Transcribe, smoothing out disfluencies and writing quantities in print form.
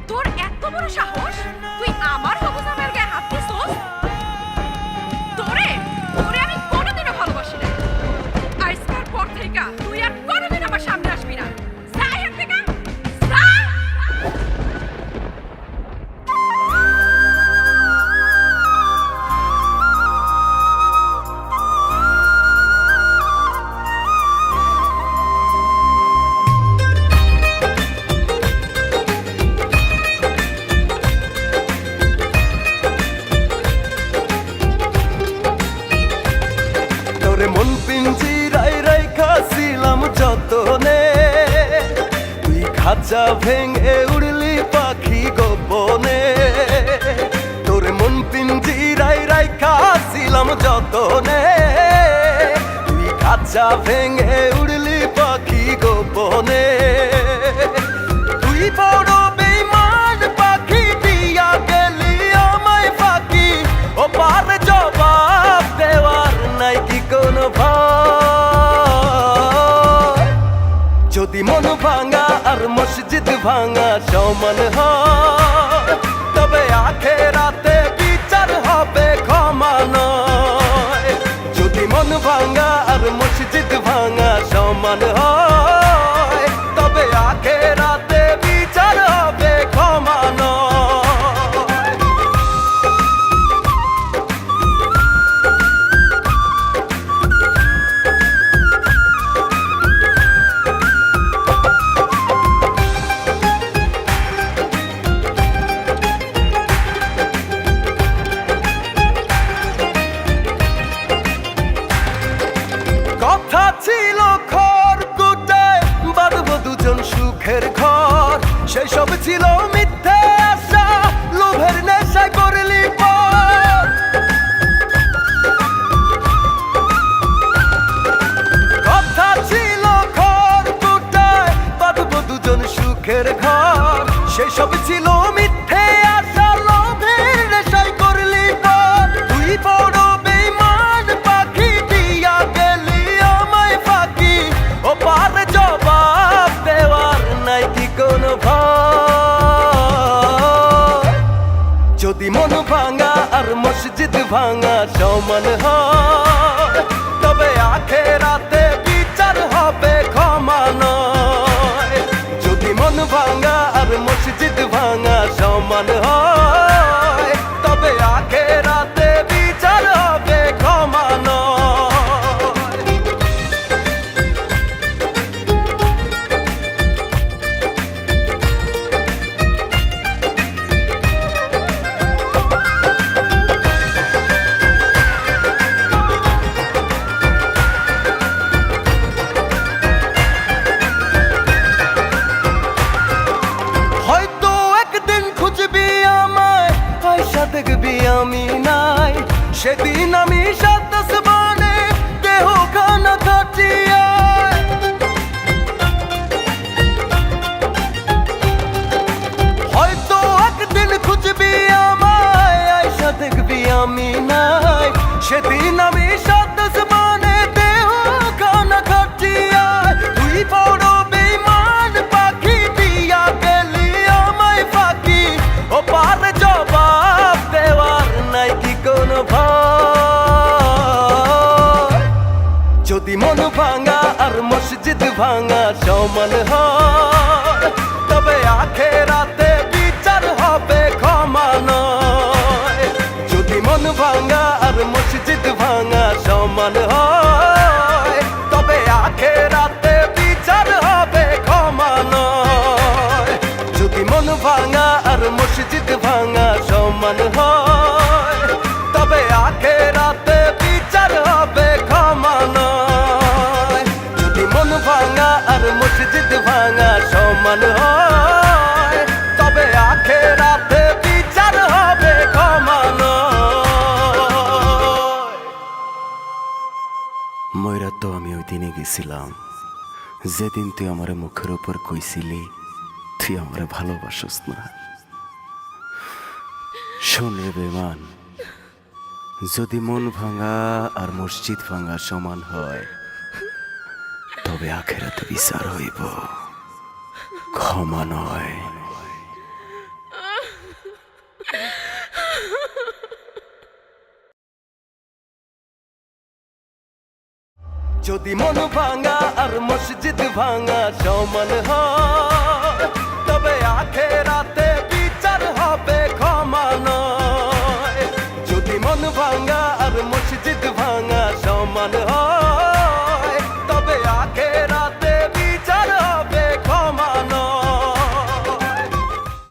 তোর এত বড় সাহস, তুই আমার হবু জামাইয়ের গায়ে হাত দিছস? তোরে তোরে আমি কোনোদিনও ভালোবাসি না। আজকের পর থেকে তুই আর কোনোদিন আমার সামনে আসবি না। যা এখান থেকে, যা। তোরে মন পিঞ্জিরায় রাইখাছিলাম যতনে, তুই খাঁচা ভেঙে উড়লি পাখি গোপনে। তোরে মন পিঞ্জিরায় রাইখাছিলাম যতনে, তুই খাঁচা ভেঙে উড়লি পাখি গোপনে। তুই বড় বেঈমান পাখি, দিয়া গেলি আমায় ফাঁকি। ও পার জবাব দেওয়ার নাই কি কোনো ভয়? যদি মন ভাঙা আর মসজিদ ভাঙা সমান হয়, তবে আখেরাতে বিচার হবে ক্ষমা নয়। যদি মন ভাঙা আর মসজিদ ভাঙা সমান হয়, তবে আখেরাতে বিচার হবে ক্ষমা নয়। কথা ছিল খড়কুটায় বাঁধবো দুজন সুখের ঘর, সেই সব ছিল মিথ্যে আশা, লোভের নেশায় করলি পর। কথা ছিল খড়কুটায় বাঁধবো দুজন সুখের ঘর, সেই সব ছিল মিথ্যে আশা, লোভের নেশায় করলি পর। তুই বড় বেঈমান পাখি, দিয়া গেলি আমায় ফাঁকি। ও পার জবাব দেওয়ার নাই কি কোনো ভয়? যদি মন ভাঙা আর মসজিদ ভাঙা সমান হয়, তবে আখেরাতে বিচার হবে ক্ষমা নয়। যদি মন ভাঙা আর মসজিদ ভাঙা সমান হয়, তবে আখেরাতে বিচার হবে ক্ষমা নয়। হয়তো একদিন খুঁজবি আমায়, পয়সা দেখবি আমি নাই। সেদিন আমি সাত আসমানে দেহ খানা কাটিয়া। হয়তো একদিন খুঁজবি আমায়, আয়সা দেখবি আমি নাই। সেদিন আমি সাত আসমানে দেহ খানা কাটিয়া। তুই বড় বেঈমান পাখি, দিয়া গেলি আমায় ফাঁকি। ও পার জবাব দেওয়ার নাই কি কোনো ভয়? যদি মন ভাঙা আর মসজিদ ভাঙা সমান হয়, তবে আখেরাতে বিচার হবে ক্ষমা নয়। যদি মন ভাঙা আর মসজিদ ভাঙা সমান হয়, তবে আখেরাতে বিচার হবে ক্ষমা নয়। যদি মন ভাঙা আর মসজিদ ভাঙা সমান হয়, তবে আখেরাতে বিচার হবে ক্ষমা নয়। যদি মন ভাঙা আর মসজিদ ভাঙা সমান হয়, তবে আখেরাতে বিচার হবে ক্ষমা নয়। ময়রা তো আমি ওই দিনে গেছিলাম যেদিন তুই আমার মুখের উপর কইছিলি তুই আমারে ভালোবাসস না। শোন রে বেমান, যদি মন ভাঙা আর মসজিদ ভাঙা সমান হয়, তবে আখেরাতে বিচার হইব, ক্ষমা নয়। যদি মন ভাঙা আর মসজিদ ভাঙা সমান হয়, তবে আখেরাতে বিচার হবে ক্ষমা নয়। যদি মন ভাঙা আর মসজিদ ভাঙা সমান হয়,